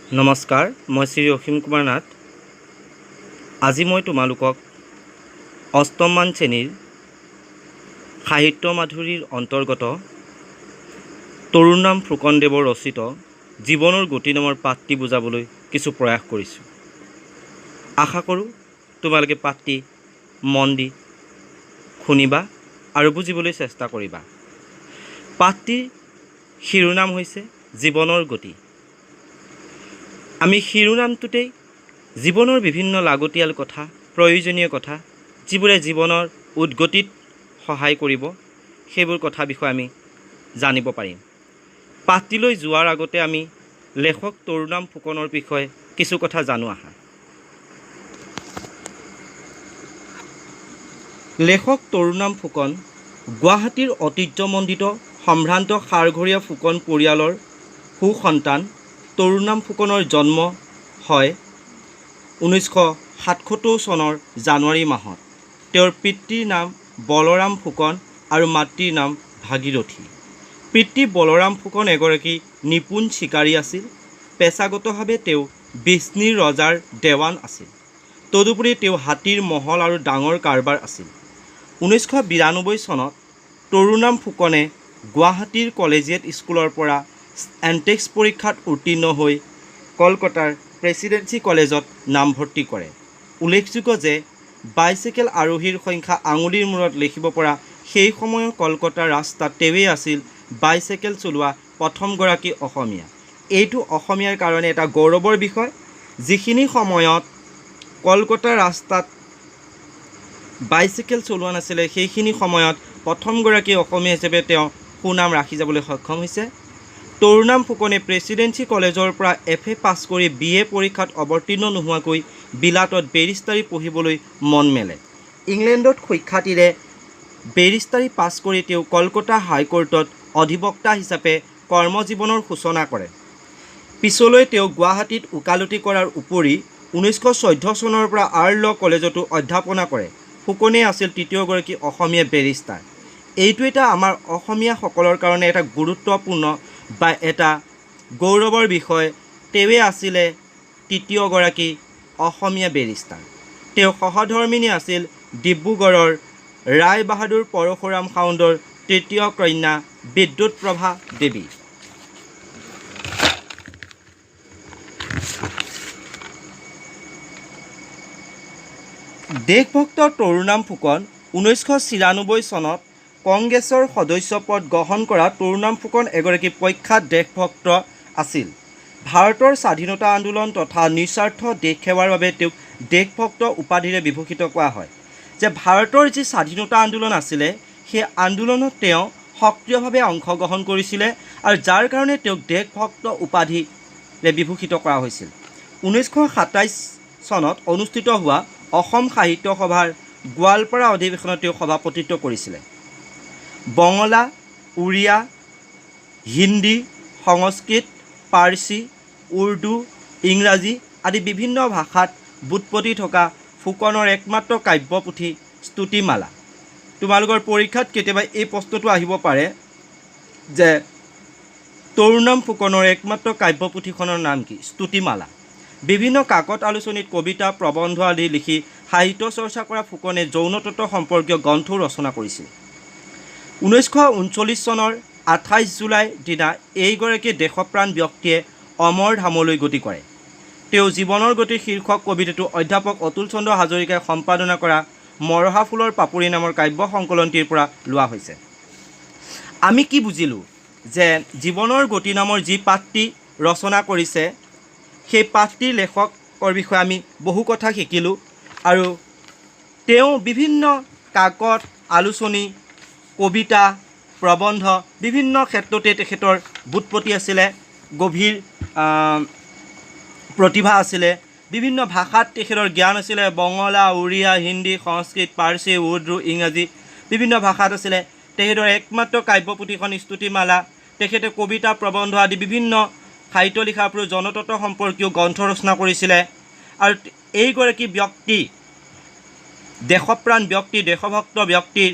নমস্কাৰ, মই শ্ৰী অসীম কুমাৰ নাথ। আজি মই তোমালোকক অষ্টমমান শ্ৰেণীৰ সাহিত্য মাধুৰীৰ অন্তৰ্গত তৰুণৰাম ফুকনদেৱৰ ৰচিত জীৱনৰ গতি নামৰ পাঠটি বুজাবলৈ কিছু প্ৰয়াস কৰিছোঁ। আশা কৰোঁ তোমালোকে পাঠটি মন দি শুনিবা আৰু বুজিবলৈ চেষ্টা কৰিবা। পাঠটিৰ শিৰোনাম হৈছে জীৱনৰ গতি। আমি শিৰোনামটোতেই জীৱনৰ বিভিন্ন লাগতিয়াল কথা, প্ৰয়োজনীয় কথা, যিবোৰে জীৱনৰ উদ্গতিত সহায় কৰিব, সেইবোৰ কথা বিষয়ে আমি জানিব পাৰিম। পাঠটিলৈ যোৱাৰ আগতে আমি লেখক তৰুণৰাম ফুকনৰ বিষয়ে কিছু কথা জানো আহা। লেখক তৰুণৰাম ফুকন গুৱাহাটীৰ ঐতিহ্যমণ্ডিত সম্ভ্ৰান্ত সাৰঘৰীয়া ফুকন পৰিয়ালৰ সুসন্তান। তৰুণৰাম ফুকনৰ জন্ম হয় 1977 চনৰ জানুৱাৰী মাহত। তেওঁৰ পিতৃৰ নাম বলৰাম ফুকন আৰু মাতৃৰ নাম ভাগীৰথী। পিতৃ বলৰাম ফুকন এগৰাকী নিপুণ চিকাৰী আছিল। পেছাগতভাৱে তেওঁ বিষ্ণুৰ ৰজাৰ দেৱান আছিল। তদুপৰি তেওঁ হাতীৰ মহল আৰু ডাঙৰ কাৰবাৰ আছিল। 1992 চনত তৰুণৰাম ফুকনে গুৱাহাটীৰ কলেজিয়েট স্কুলৰ পৰা এণ্ট্ৰেন্স পৰীক্ষাত উত্তীৰ্ণ হৈ কলকাতাৰ প্ৰেছিডেন্সি কলেজত নামভৰ্তি কৰে। উল্লেখযোগ্য যে বাইচাইকেল আৰোহীৰ সংখ্যা আঙুলিৰ মূৰত লিখিব পৰা সেই সময়ৰ কলকাতাৰ ৰাস্তাত তেওঁৱেই আছিল বাইচাইকেল চলোৱা প্ৰথমগৰাকী অসমীয়া। এইটো অসমীয়াৰ কাৰণে এটা গৌৰৱৰ বিষয়। যিখিনি সময়ত কলকাতাৰ ৰাস্তাত বাইচাইকেল চলোৱা নাছিলে, সেইখিনি সময়ত প্ৰথমগৰাকী অসমীয়া হিচাপে তেওঁ সুনাম ৰাখি যাবলৈ সক্ষম হৈছে। তৰুণৰাম ফুকনে প্ৰেছিডেন্সি কলেজৰ পৰা FA পাছ কৰি BA পৰীক্ষাত অৱতীৰ্ণ নোহোৱাকৈ বিলাতত বেৰিষ্টাৰী পঢ়িবলৈ মন মেলে। ইংলেণ্ডত সুখ্যাতিৰে বেৰিষ্টাৰী পাছ কৰি তেওঁ কলকাতা হাইকোৰ্টত অধিবক্তা হিচাপে কৰ্মজীৱনৰ সূচনা কৰে। পিছলৈ তেওঁ গুৱাহাটীত ওকালতি কৰাৰ উপৰি 1914 চনৰ পৰা আৰ্ল কলেজতো অধ্যাপনা কৰে। ফুকনেই আছিল তৃতীয়গৰাকী অসমীয়া বেৰিষ্টাৰ। এইটো এটা আমাৰ অসমীয়াসকলৰ কাৰণে এটা গুৰুত্বপূৰ্ণ বা এটা গৌৰৱৰ বিষয়। তেওঁৱেই আছিলে তৃতীয়গৰাকী অসমীয়া বেৰিষ্টাৰ। তেওঁ সহধৰ্মিনী আছিল ডিব্ৰুগড়ৰ ৰায় বাহাদুৰ পৰশুৰাম সাউণ্ডৰ তৃতীয় কন্যা বিদ্যুৎপ্ৰভা দেৱী। দেশভক্ত তৰুণৰাম ফুকন 1996 চনত কংগ্ৰেছৰ সদস্য পদ গ্ৰহণ কৰা তৰুণৰাম ফুকন এগৰাকী প্ৰখ্যাত দেশভক্ত আছিল। ভাৰতৰ স্বাধীনতা আন্দোলন তথা নিস্বাৰ্থ দেশ সেৱাৰ বাবে তেওঁক দেশভক্ত উপাধিৰে বিভূষিত কৰা হয়। যে ভাৰতৰ যি স্বাধীনতা আন্দোলন আছিলে, সেই আন্দোলনত তেওঁ সক্ৰিয়ভাৱে অংশগ্ৰহণ কৰিছিলে আৰু যাৰ কাৰণে তেওঁক দেশভক্ত উপাধিৰে বিভূষিত কৰা হৈছিল। 1927 চনত অনুষ্ঠিত হোৱা অসম সাহিত্য সভাৰ গোৱালপাৰা অধিৱেশনত তেওঁ সভাপতিত্ব কৰিছিলে। বঙলা, উৰিয়া, হিন্দী, সংস্কৃত, পাৰ্চী, উৰ্দু, ইংৰাজী আদি বিভিন্ন ভাষাত ব্যুৎপত্তি থকা ফুকনৰ একমাত্ৰ কাব্যপুথি স্তুতিমালা। তোমালোকৰ পৰীক্ষাত কেতিয়াবা এই প্ৰশ্নটো আহিব পাৰে যে তৰুণৰাম ফুকনৰ একমাত্ৰ কাব্যপুথিখনৰ নাম কি? স্তুতিমালা। বিভিন্ন কাকত আলোচনীত কবিতা, প্ৰবন্ধ আদি লিখি সাহিত্য চৰ্চা কৰা ফুকনে যৌনতত্ত্ব সম্পৰ্কীয় গ্ৰন্থও ৰচনা কৰিছিল। 1939 চনৰ 28 জুলাই দিনা এইগৰাকী দেশপ্ৰাণ ব্যক্তিয়ে অমৰ ধামলৈ গতি কৰে। তেওঁ জীৱনৰ গতি শীৰ্ষক কবিতাটো অধ্যাপক অতুল চন্দ্ৰ হাজৰিকাই সম্পাদনা কৰা মৰহা ফুলৰ পাপৰি নামৰ কাব্য সংকলনটিৰ পৰা লোৱা হৈছে। আমি কি বুজিলোঁ যে জীৱনৰ গতি নামৰ যি পাঠটি ৰচনা কৰিছে, সেই পাঠটিৰ লেখকৰ বিষয়ে আমি বহু কথা শিকিলোঁ আৰু তেওঁ বিভিন্ন কাকত আলোচনী, কবিতা, প্ৰবন্ধ বিভিন্ন ক্ষেত্ৰতে তেখেতৰ ব্যুৎপত্তি আছিলে, গভীৰ প্ৰতিভা আছিলে। বিভিন্ন ভাষাত তেখেতৰ জ্ঞান আছিলে। বঙলা, উৰিয়া, হিন্দী, সংস্কৃত, পাৰ্চী, উৰ্দু, ইংৰাজী বিভিন্ন ভাষাত আছিলে। তেখেতৰ একমাত্ৰ কাব্যপুথিখন স্তুতিমালা। তেখেতে কবিতা, প্ৰবন্ধ আদি বিভিন্ন সাহিত্য লিখাৰ উপৰিও জনতত্ত্ব সম্পৰ্কীয় গ্ৰন্থ ৰচনা কৰিছিলে। আৰু এইগৰাকী ব্যক্তি দেশপ্ৰাণ ব্যক্তি, দেশভক্ত ব্যক্তিৰ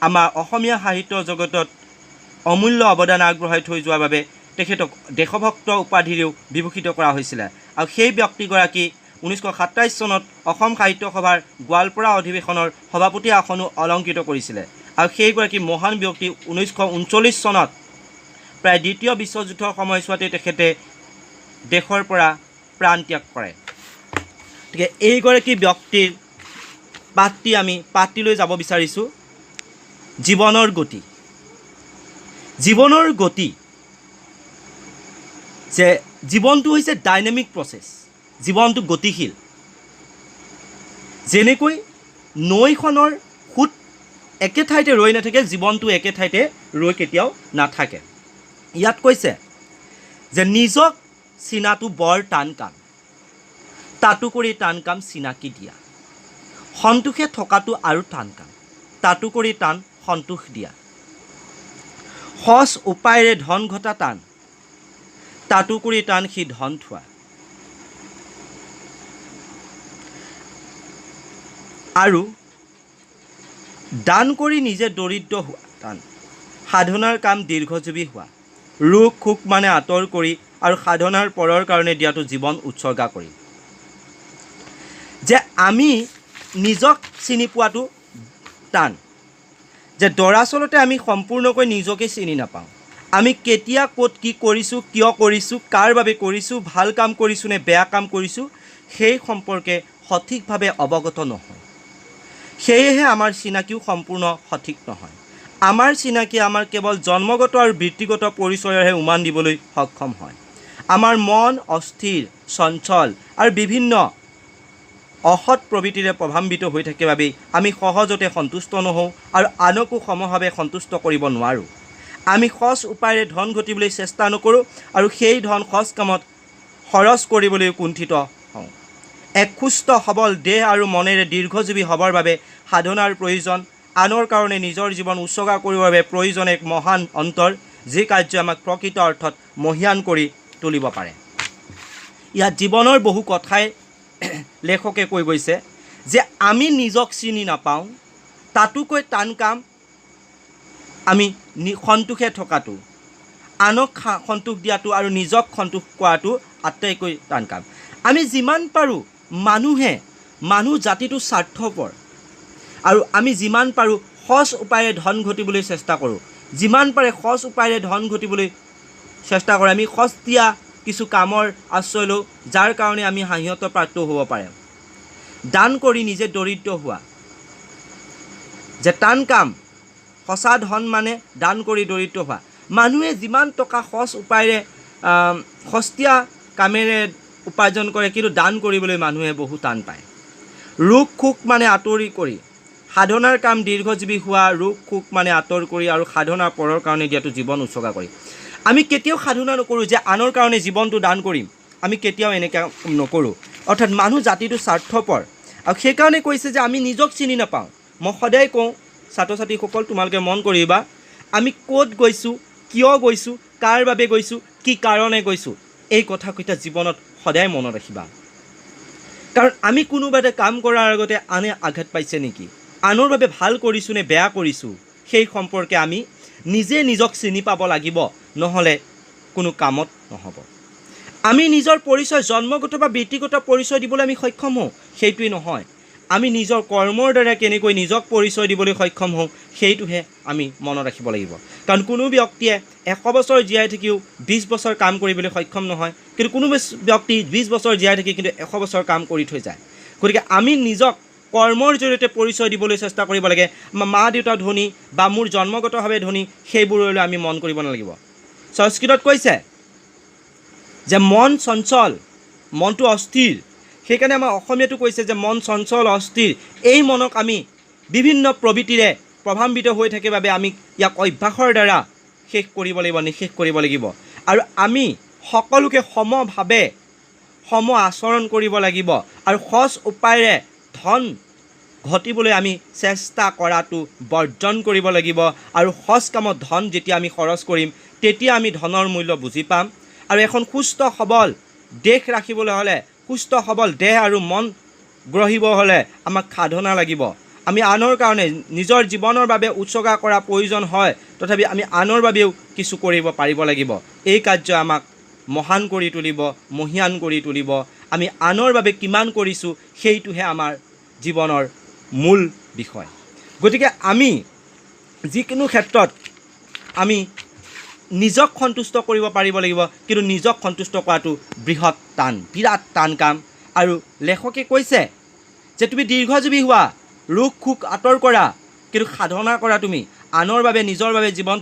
আমাৰ অসমীয়া সাহিত্য জগতত অমূল্য অৱদান আগবঢ়াই থৈ যোৱাৰ বাবে তেখেতক দেশভক্ত উপাধিৰেও বিভূষিত কৰা হৈছিলে আৰু সেই ব্যক্তিগৰাকী 1927 চনত অসম সাহিত্য সভাৰ গোৱালপাৰা অধিৱেশনৰ সভাপতি আসনো অলংকৃত কৰিছিলে আৰু সেইগৰাকী মহান ব্যক্তি 1939 চনত প্ৰায় দ্বিতীয় বিশ্বযুদ্ধৰ সময়ছোৱাতে তেখেতে দেশৰ পৰা প্ৰাণ ত্যাগ কৰে। গতিকে এইগৰাকী ব্যক্তিৰ পাঠটিলৈ যাব বিচাৰিছোঁ। জীৱনৰ গতি। জীৱনৰ গতি যে জীৱনটো হৈছে ডাইনামিক প্ৰচেছ, জীৱনটো গতিশীল। যেনেকৈ নৈখনৰ সোঁত একে ঠাইতে ৰৈ নাথাকে, জীৱনটো একে ঠাইতে ৰৈ কেতিয়াও নাথাকে। ইয়াত কৈছে যে নিজক চিনাটো বৰ টান কাম, তাতোকৰি টান কাম চিনাকি দিয়া। সন্তোষে থকাটো আৰু টান কাম, তাতোকৰি টান সন্তোষ দিয়া। সজ উপায়েৰে ধন ঘটা টান, তাতোকৰি টান সি ধন থোৱা। আৰু দান কৰি নিজে দৰিদ্ৰ হোৱা টান, সাধনাৰ কাম দীৰ্ঘজীৱী হোৱা। ৰোগ শোক মানে আঁতৰ কৰি আৰু সাধনাৰ পৰৰ কাৰণে দিয়াটো জীৱন উৎসৰ্গা কৰি। যে আমি নিজক চিনি পোৱাটো টান, যে দৰাচলতে আমি সম্পূৰ্ণকৈ নিজকে চিনি নাপাওঁ। আমি কেতিয়া ক'ত কি কৰিছোঁ, কিয় কৰিছোঁ, কাৰ বাবে কৰিছোঁ, ভাল কাম কৰিছোঁ নে বেয়া কাম কৰিছোঁ, সেই সম্পৰ্কে সঠিকভাৱে অৱগত নহয়। সেয়েহে আমাৰ চিনাকিও সম্পূৰ্ণ সঠিক নহয়। আমাৰ চিনাকি আমাৰ কেৱল জন্মগত আৰু বৃত্তিগত পৰিচয়ৰহে উমান দিবলৈ সক্ষম হয়। আমাৰ মন অস্থিৰ, চঞ্চল আৰু বিভিন্ন অসৎ প্ৰবৃত্তিৰে প্ৰভাৱান্বিত হৈ থাকে বাবেই আমি সহজতে সন্তুষ্ট নহওঁ আৰু আনকো সমভাৱে সন্তুষ্ট কৰিব নোৱাৰোঁ। আমি সজ উপায়েৰে ধন ঘটিবলৈ চেষ্টা নকৰোঁ আৰু সেই ধন সজ কামত খৰচ কৰিবলৈ কুণ্ঠিত হওঁ। এক সুস্থ সবল দেহ আৰু মনেৰে দীৰ্ঘজীৱী হ'বৰ বাবে সাধনাৰ প্ৰয়োজন। আনৰ কাৰণে নিজৰ জীৱন উৎসৰ্গা কৰিবৰ বাবে প্ৰয়োজন এক মহান অন্তৰ, যি কাৰ্যই আমাক প্ৰকৃত অৰ্থত মহীয়ান কৰি তুলিব পাৰে। ইয়াত জীৱনৰ বহু কথাই লেখকে কৈ গৈছে যে আমি নিজক চিনি নাপাওঁ, তাতোকৈ টান কাম আমি সন্তোষে থকাটো, আনক সন্তোষ দিয়াটো আৰু নিজক সন্তোষ কৰাটো আটাইতকৈ টান কাম। আমি যিমান পাৰোঁ মানুহ জাতিটো স্বাৰ্থপৰ আৰু আমি যিমান পাৰোঁ সজ উপায়েৰে ধন ঘটিবলৈ চেষ্টা কৰোঁ। যিমান পাৰে সজ উপায়েৰে ধন ঘটিবলৈ চেষ্টা কৰে। আমি সস্তীয়া কিছু কামৰ আশ্ৰয় লওঁ, যাৰ কাৰণে আমি হাঁহিয়তৰ প্ৰাপ্ত হ'ব পাৰে। দান কৰি নিজে দৰিদ্ৰ হোৱা যে টান কাম, সঁচা ধন মানে দান কৰি দৰিদ্ৰ হোৱা। মানুহে যিমান টকা সজ উপায়েৰে সস্তীয়া কামেৰে উপাৰ্জন কৰে, কিন্তু দান কৰিবলৈ মানুহে বহু টান পায়। ৰোগ শোক মানে আঁতৰি কৰি, সাধনাৰ কাম দীৰ্ঘজীৱী হোৱা। ৰোগ শোক মানে আঁতৰ কৰি আৰু সাধনাৰ পৰৰ কাৰণে দিয়াটো জীৱন উৎসৰ্গা কৰি। আমি কেতিয়াও সাধনা নকৰোঁ যে আনৰ কাৰণে জীৱনটো দান কৰিম, আমি কেতিয়াও এনেকৈ নকৰোঁ। অৰ্থাৎ মানুহ জাতিটো স্বাৰ্থপৰ আৰু সেইকাৰণে কৈছে যে আমি নিজক চিনি নাপাওঁ। মই সদায় কওঁ ছাত্ৰ ছাত্ৰীসকল, তোমালোকে মন কৰিবা, আমি ক'ত গৈছোঁ, কিয় গৈছোঁ, কাৰ বাবে গৈছোঁ, কি কাৰণে গৈছোঁ, এই কথাকেইটা জীৱনত সদায় মনত ৰাখিবা। কাৰণ আমি কোনোবা এটা কাম কৰাৰ আগতে আনে আঘাত পাইছে নেকি, আনৰ বাবে ভাল কৰিছোঁ নে বেয়া কৰিছোঁ, সেই সম্পৰ্কে আমি নিজে নিজক চিনি পাব লাগিব, নহ'লে কোনো কামত নহ'ব। আমি নিজৰ পৰিচয় জন্মগত বা বৃত্তিগত পৰিচয় দিবলৈ আমি সক্ষম হওঁ, সেইটোৱেই নহয়। আমি নিজৰ কৰ্মৰ দ্বাৰা কেনেকৈ নিজক পৰিচয় দিবলৈ সক্ষম হওঁ, সেইটোহে আমি মনত ৰাখিব লাগিব। কাৰণ কোনো ব্যক্তিয়ে 100 বছৰ জীয়াই থাকিও 20 বছৰ কাম কৰিবলৈ সক্ষম নহয়, কিন্তু কোনো ব্যক্তি 20 বছৰ জীয়াই থাকি কিন্তু 100 বছৰ কাম কৰি থৈ যায়। গতিকে আমি নিজক কৰ্মৰ জৰিয়তে পৰিচয় দিবলৈ চেষ্টা কৰিব লাগে। আমাৰ মা দেউতা ধনী বা মোৰ জন্মগতভাৱে ধনী, সেইবোৰলৈ আমি মন কৰিব নালাগিব। সংস্কৃতত কৈছে যে মন চঞ্চল, মনটো অস্থিৰ। সেইকাৰণে আমাৰ অসমীয়াটো কৈছে যে মন চঞ্চল অস্থিৰ। এই মনক আমি বিভিন্ন প্ৰবৃত্তিৰে প্ৰভাৱান্বিত হৈ থাকে বাবে আমি ইয়াক অভ্যাসৰ দ্বাৰা শেষ কৰিব লাগিব, নিশেষ কৰিব লাগিব। আৰু আমি সকলোকে সমভাৱে সম আচৰণ কৰিব লাগিব আৰু সজ উপায়েৰে ধন ঘটিবলৈ আমি চেষ্টা কৰাটো বৰ্জন কৰিব লাগিব। আৰু সজ কামত ধন যেতিয়া আমি খৰচ কৰিম, তেতিয়া আমি ধনৰ মূল্য বুজি পাম। আৰু এখন সুস্থ সবল দেশ ৰাখিবলৈ হ'লে, সুস্থ সবল দেহ আৰু মন গঢ়িব হ'লে আমাক সাধনা লাগিব। আমি আনৰ কাৰণে নিজৰ জীৱনৰ বাবে উৎসৰ্গা কৰা প্ৰয়োজন হয়, তথাপি আমি আনৰ বাবেও কিছু কৰিব পাৰিব লাগিব। এই কাৰ্য আমাক মহান কৰি তুলিব, মহীয়ান কৰি তুলিব। আমি আনৰ বাবে কিমান কৰিছোঁ সেইটোহে আমাৰ জীৱনৰ মূল বিষয়। গতিকে আমি যিকোনো ক্ষেত্ৰত আমি নিজক সন্তুষ্ট কৰিব পাৰিব লাগিব, কিন্তু নিজক সন্তুষ্ট কৰাটো বৃহৎ টান, বিৰাট টান কাম। আৰু লেখকে কৈছে যে তুমি দীৰ্ঘজীৱী হোৱা, ৰোগ শোক আঁতৰ কৰা, কিন্তু সাধনা কৰা তুমি আনৰ বাবে, নিজৰ বাবে জীৱনটো